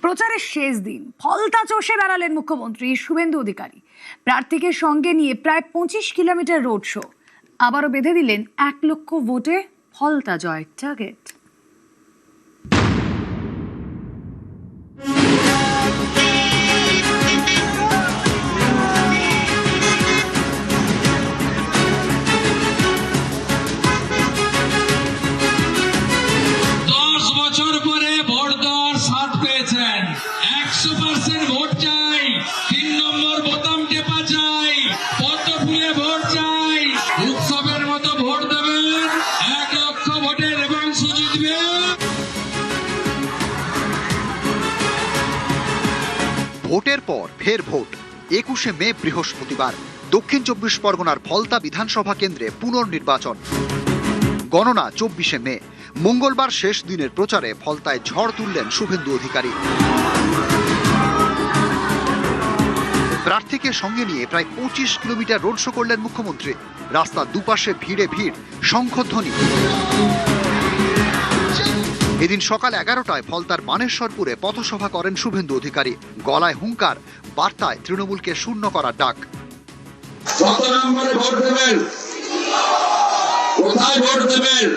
প্রচারের শেষ দিন ফলতা চষে বেড়ালেন মুখ্যমন্ত্রী শুভেন্দু অধিকারী। প্রার্থীকে সঙ্গে নিয়ে প্রায় 25 কিলোমিটার রোড শো। আবারও বেঁধে দিলেন 1 লক্ষ ভোটে ফলতা জয়ের টার্গেট। ভোট চাই, 3 নম্বর বোতাম টেপা চাই, পদ্ম ফুলে ভোট চাই, উৎসবের মতো ভোট দেবেন, 1 লক্ষ ভোটের এবং জিতবে। ভোটের পর ফের ভোট। 21শে মে বৃহস্পতিবার দক্ষিণ 24 পরগনার ফলতা বিধানসভা কেন্দ্রে পুনর্নির্বাচন। গণনা 24শে মে। মঙ্গলবার শেষ দিনের প্রচারে ফলতায় ঝড় তুললেন শুভেন্দু অধিকারী। প্রার্থীকে সঙ্গে নিয়ে প্রায় 25 কিলোমিটার রোড শো করলেন মুখ্যমন্ত্রী। রাস্তার দুপাশে ভিড়ে ভিড়, শঙ্খধ্বনি। এদিন সকাল 11টায় ফলতার বানেশ্বরপুরে পথসভা করেন শুভেন্দু অধিকারী। গলায় হুঙ্কার, বার্তায় তৃণমূলকে শূন্য করার ডাক। কত নম্বরে ভোট দেবেন, কোথায় ভোট দেবেন,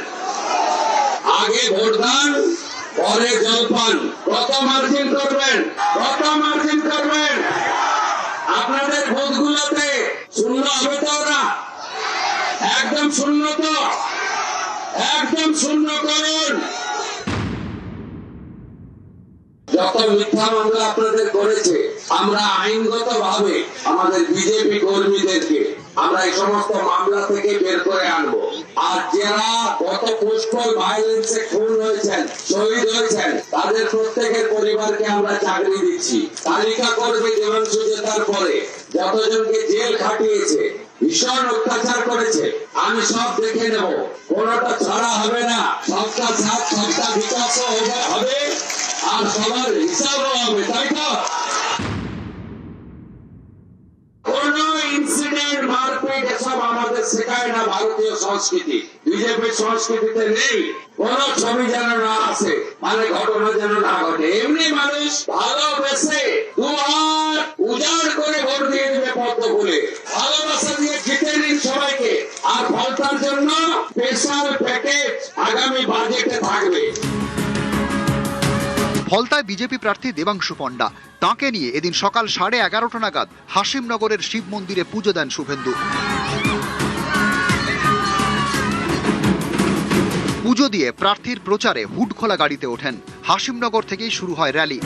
আগে ভোট দান পরে জলপান। কত মার্জিন করবেন, কত মার্জিন করবেন। আপনাদের ভোটগুলোতে শূন্য হবে তো? ওরা একদম শূন্য, তো একদম শূন্য করুন। যত মিথ্যা মামলা আপনাদের করেছে, আমরা আইনগত ভাবে আমাদের বিজেপি কর্মীদেরকে আমরা এই সমস্ত মামলা থেকে বের করে আনবো। আর যারা গত পোস্টাল ভায়োলেন্সে খুন হয়েছেন, শহীদ হয়েছেন, তাদের প্রত্যেকের পরিবারকে আমরা চাকরি দিচ্ছি। তালিকা করবে দেবাংশু জেতার পরে যতজনকে জেল খাটিয়েছে, ভীষণ অত্যাচার করেছে, আমি সব দেখে নেব, কোনটা ছাড়া হবে না। সবটা সাথ, সবটা বিকাশ হবে, আর সবার হিসাবও হবে, তাই তো? কোন ইনসিডেন্ট, মারপিট এসব আমাদের শেখায় না ভারতীয় সংস্কৃতি, বিজেপির সংস্কৃতিতে নেই। কোন ছবি যেন না আসে, মানে ঘটনা যেন না ঘটে। এমনি মানুষ ভালোবেসে দুহাত উজাড় করে ভোট দিয়ে দেবে পদ্ম ফুলে। ভালোবাসা দিয়ে জিতে নিন সবাইকে। আর ফলতার জন্য স্পেশাল প্যাকেজ আগামী বাজেটে থাকবে। ফলতায় বিজেপি প্রার্থী দেবাংশু পণ্ডা। তাঁকে নিয়ে এদিন সকাল 11:30 নাগাদ হাসিমনগরের শিব মন্দিরে পুজো দেন শুভেন্দু। পুজো দিয়ে প্রার্থীর প্রচারে হুড খোলা গাড়িতে ওঠেন। হাসিমনগর থেকেই শুরু হয় র্যালি।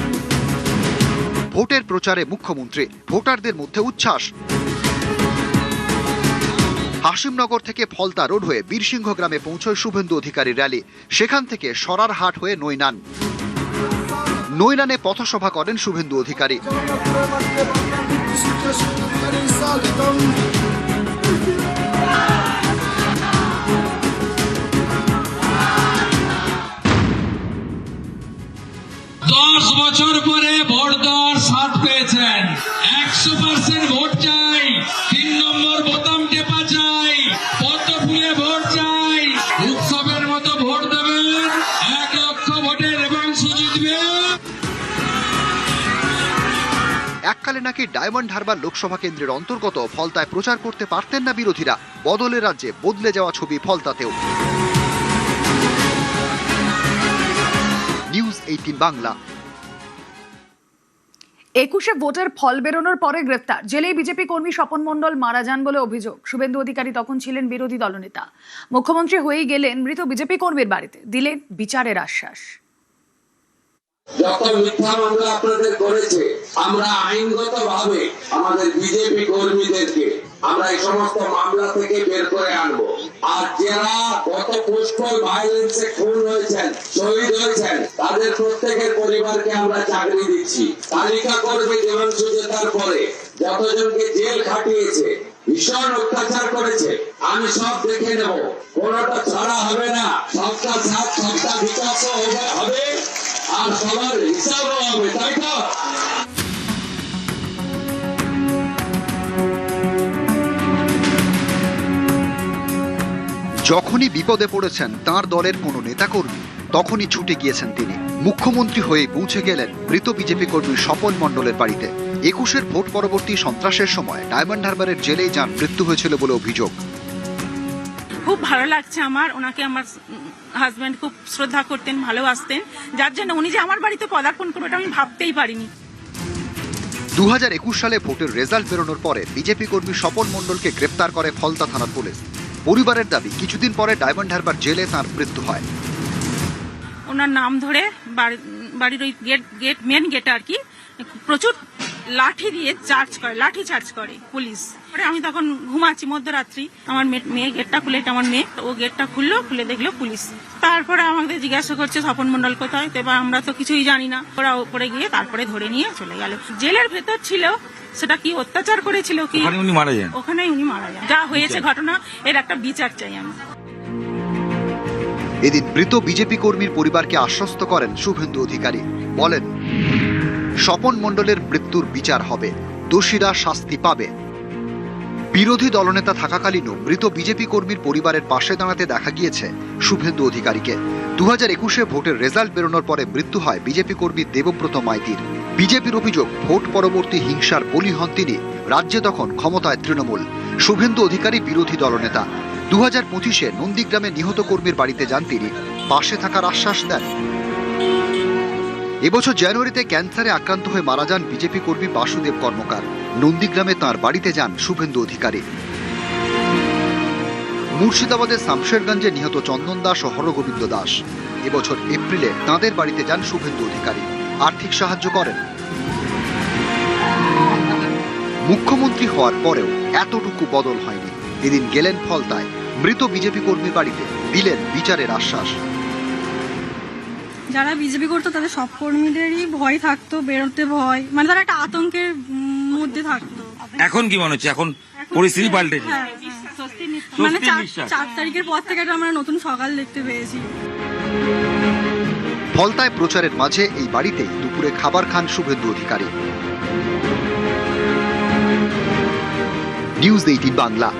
ভোটের প্রচারে মুখ্যমন্ত্রী, ভোটারদের মধ্যে উচ্ছ্বাস। হাসিমনগর থেকে ফলতা রোড হয়ে বীরসিংহ গ্রামে পৌঁছয় শুভেন্দু অধিকারী র্যালি। সেখান থেকে সরারহাট হয়ে নৈনান। নৈনানে পথসভা করেন শুভেন্দু অধিকারী। দশ বছর পরে ভোট দেওয়ার স্বাদ পেয়েছেন। 100% ভোট চাই, 3 নম্বর বোতাম টেপা চাই, পদ্ম ফুলে ভোট চাই, উৎসবের মতো ভোট দেবেন, 1 লক্ষ ভোটের এবং জিতবে। এককালে নাকি ডায়মন্ড হারবার লোকসভা কেন্দ্রের অন্তর্গত ফলতায় প্রচার করতে পারতেন না বিরোধীরা। বদলের রাজ্যে বদলে যাওয়া ছবি ফলতাতেও। নিউজ 18 বাংলা। 21শে ভোটের ফল বেরোনোর পরে গ্রেফতার। জেলে বিজেপি কর্মী স্বপন মণ্ডল মারা যান বলে অভিযোগ। শুভেন্দু অধিকারী তখন ছিলেন বিরোধী দলনেতা। মুখ্যমন্ত্রী হয়েই গেলেন মৃত বিজেপি কর্মীর বাড়িতে, দিলেন বিচারের আশ্বাস। যত মিথ্যা মামলা আপনাদের করেছে, আমরা আইনগত ভাবে আমাদের বিজেপি কর্মীদেরকে আমরা এই সমস্ত মামলা থেকে বের করে আনবো। আর যারা গত পোস্টাল ভায়োলেন্সে খুন হয়েছেন, শহীদ হয়েছেন, তাদের প্রত্যেকের পরিবারকে আমরা চাকরি দিচ্ছি। তালিকা করবে দেবাংশু জেতার পরে যতজনকে জেল খাটিয়েছে, ভীষণ অত্যাচার করেছে, আমি সব দেখে নেব, কোনটা ছাড়া হবে না। সবটা সাথ, সবটা বিকাশ হবে, আর সবার হিসাবও হবে, তাই তো? যখনই বিপদে পড়েছেন তার দলের কোনো নেতাকর্মী, তখনই ছুটে গিয়েছেন তিনি। মুখ্যমন্ত্রী হয়ে পৌঁছে গেলেন মৃত বিজেপি কর্মী স্বপন মণ্ডলের বাড়িতে। 21-এর ভোট পরবর্তী সন্ত্রাসের সময় ডায়মন্ড হারবারের জেলেই যান মৃত্যু হয়েছিল বলে অভিযোগ। খুব ভালো লাগছে আমার, ওনাকে আমার হাজব্যান্ড খুব শ্রদ্ধা করতেন, ভালোবাসতেন, যার জন্য উনি যে আমার বাড়িতে পদার্পণ করবে এটা আমি ভাবতেই পারিনি। 2021 সালে ভোটের রেজাল্ট বেরোনোর পরে বিজেপি কর্মী স্বপন মণ্ডলকে গ্রেপ্তার করে ফলতা থানার পুলিশ। পরিবারের দাবি, কিছুদিন পরে ডায়মন্ড হারবার জেলে তাঁর মৃত্যু হয়। ওনার নাম ধরে বাড়ির ওই মেন গেটে আর কি প্রচুর লাঠি দিয়ে লাঠি চার্জ করে পুলিশ। পরে আমি তখন ঘুমাচ্ছি মধ্যরাত্রি, আমার মেয়ে গেটটা খুলে, এটা আমার মেয়ে, ও গেটটা খুলে দেখলো পুলিশ। তারপরে আমাদের জিজ্ঞাসা করছে স্বপন মণ্ডল কোথায়, এবার আমরা তো কিছুই জানি না। ওরা উপরে গিয়ে তারপরে ধরে নিয়ে চলে গেল। জেলের ভেতর ছিল, সেটা কি অত্যাচার করেছিল কি ওখানেই উনি মারা যান। যা হয়েছে ঘটনা, এর একটা বিচার চাই আমি। এদিন মৃত বিজেপি কর্মীর পরিবারকে আশ্বস্ত করেন শুভেন্দু অধিকারী। বলেন, স্বপন মণ্ডলের মৃত্যুর বিচার হবে, দোষীরা শাস্তি পাবে। বিরোধী দলনেতা থাকাকালীনও মৃত বিজেপি কর্মীর পরিবারের পাশে দাঁড়াতে দেখা গিয়েছে শুভেন্দু অধিকারীকে। 2021-এ ভোটের রেজাল্ট বেরোনোর পরে মৃত্যু হয় বিজেপি কর্মী দেবব্রত মাইতির। বিজেপির অভিযোগ, ভোট পরবর্তী হিংসার বলি হন তিনি। রাজ্যে তখন ক্ষমতায় তৃণমূল। শুভেন্দু অধিকারী বিরোধী দলনেতা। 2025-এ নন্দীগ্রামে নিহত কর্মীর বাড়িতে যান তিনি, পাশে থাকার আশ্বাস দেন। এবছর জানুয়ারিতে ক্যান্সারে আক্রান্ত হয়ে মারা যান বিজেপি কর্মী বাসুদেব কর্মকার। নন্দীগ্রামে তাঁর বাড়িতে যান শুভেন্দু অধিকারী। মুর্শিদাবাদের শামশেরগঞ্জে নিহত চন্দন দাস ও হরগোবিন্দ দাস। এবছর এপ্রিলে তাঁদের বাড়িতে যান শুভেন্দু অধিকারী, আর্থিক সাহায্য করেন। মুখ্যমন্ত্রী হওয়ার পরেও এতটুকু বদল হয়নি। এদিন গেলেন ফলতায়, মৃত বিজেপি কর্মীর বাড়িতে দিলেন বিচারের আশ্বাস। যারা বিজেপি করতো তাদের সব কর্মীদেরই ভয় থাকতো, বেরোতে ভয়, মানে তারা একটা আতঙ্কের মধ্যে থাকতো। এখন কি মনে হচ্ছে, এখন পরিস্থিতি পাল্টেছে? মানে 4 তারিখের পর থেকে আমরা নতুন সকাল দেখতে পেয়েছি। ফলতায় প্রচারের মাঝে এই বাড়িতেই দুপুরে খাবার খান শুভেন্দু অধিকারী। নিউজ 18 বাংলা।